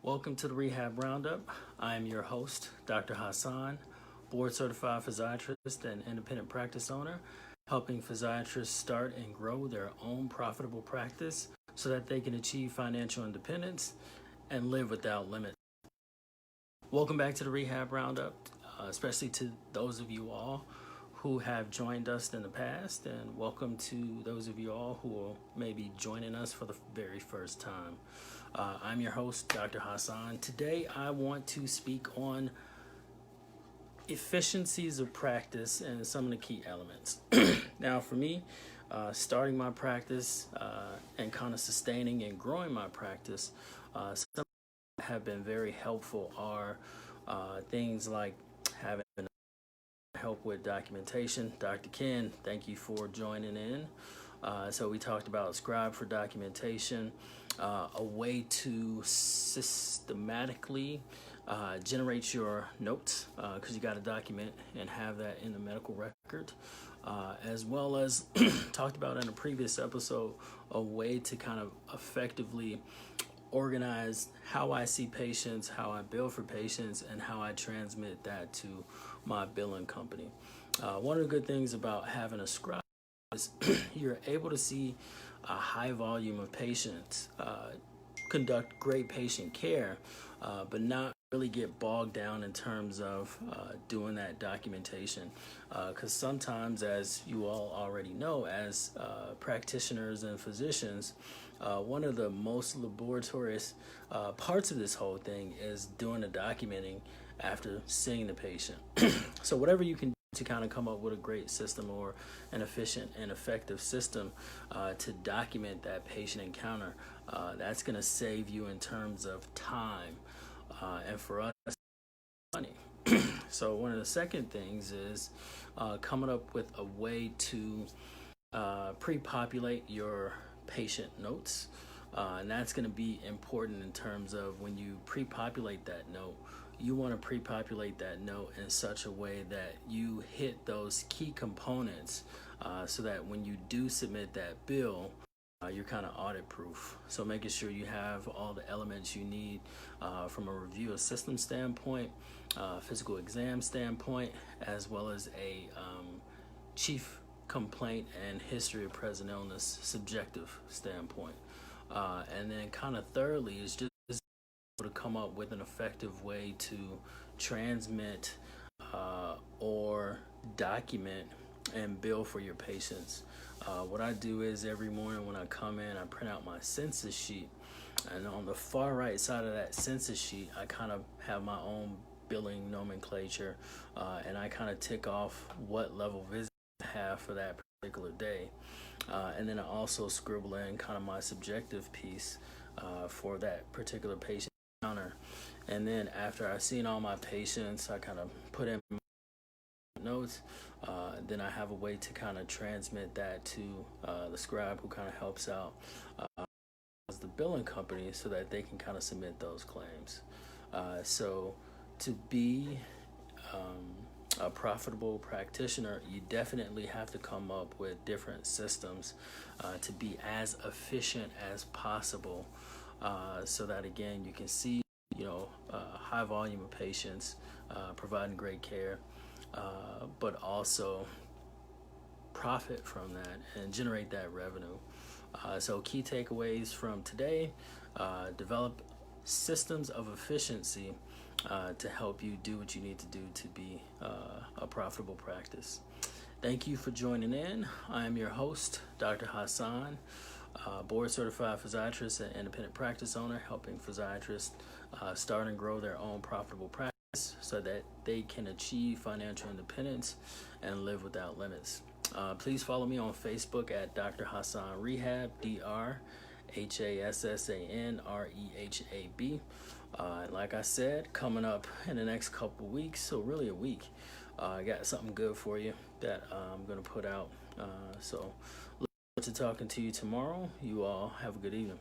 Welcome to the Rehab Roundup. I am your host, Dr. Hassan, board certified physiatrist and independent practice owner, helping physiatrists start and grow their own profitable practice so that they can achieve financial independence and live without limits. Welcome back to the Rehab Roundup, especially to those of you all who have joined us in the past, and welcome to those of you all who will maybe joining us for the very first time. I'm your host, Dr. Hassan. Today, I want to speak on efficiencies of practice and some of the key elements. Now, for me, starting my practice and kind of sustaining and growing my practice, some that have been very helpful are things like having help with documentation. Dr. Ken, thank you for joining in. So we talked about Scribe for documentation, a way to systematically generate your notes, because you got to document and have that in the medical record, as well as talked about in a previous episode, a way to kind of effectively organize how I see patients, how I bill for patients, and how I transmit that to my billing company. One of the good things about having a scribe is you're able to see a high volume of patients, conduct great patient care, but not really get bogged down in terms of doing that documentation. Because sometimes, as you all already know, as practitioners and physicians, one of the most laborious parts of this whole thing is doing the documenting after seeing the patient. So whatever you can do to kind of come up with a great system or an efficient and effective system to document that patient encounter, that's going to save you in terms of time, and for us, money. So one of the second things is coming up with a way to pre-populate your patient notes, and that's going to be important in terms of when you pre-populate that note. You want to pre-populate that note in such a way that you hit those key components, so that when you do submit that bill, you're kind of audit proof. So making sure you have all the elements you need from a review of system standpoint, physical exam standpoint, as well as a chief complaint and history of present illness subjective standpoint. And then kind of thirdly is just to come up with an effective way to transmit or document and bill for your patients. What I do is every morning when I come in, I print out my census sheet, and on the far right side of that census sheet, I kind of have my own billing nomenclature, and I kind of tick off what level visit I have for that particular day, and then I also scribble in kind of my subjective piece for that particular patient encounter. And then after I've seen all my patients, I kind of put in my notes. Then I have a way to kind of transmit that to the scribe, who kind of helps out as the billing company, so that they can kind of submit those claims. So to be a profitable practitioner, you definitely have to come up with different systems to be as efficient as possible, so that again you can see high volume of patients, providing great care, but also profit from that and generate that revenue. So key takeaways from today: develop systems of efficiency to help you do what you need to do to be a profitable practice. Thank you for joining in. I am your host, Dr. Hassan, board certified physiatrist and independent practice owner, helping physiatrists start and grow their own profitable practice so that they can achieve financial independence and live without limits. Please follow me on Facebook at Dr. Hassan Rehab, DrHassassanRehab. Like I said, coming up in the next couple weeks, so really a week, I got something good for you that I'm going to put out. So look forward to talking to you tomorrow. You all have a good evening.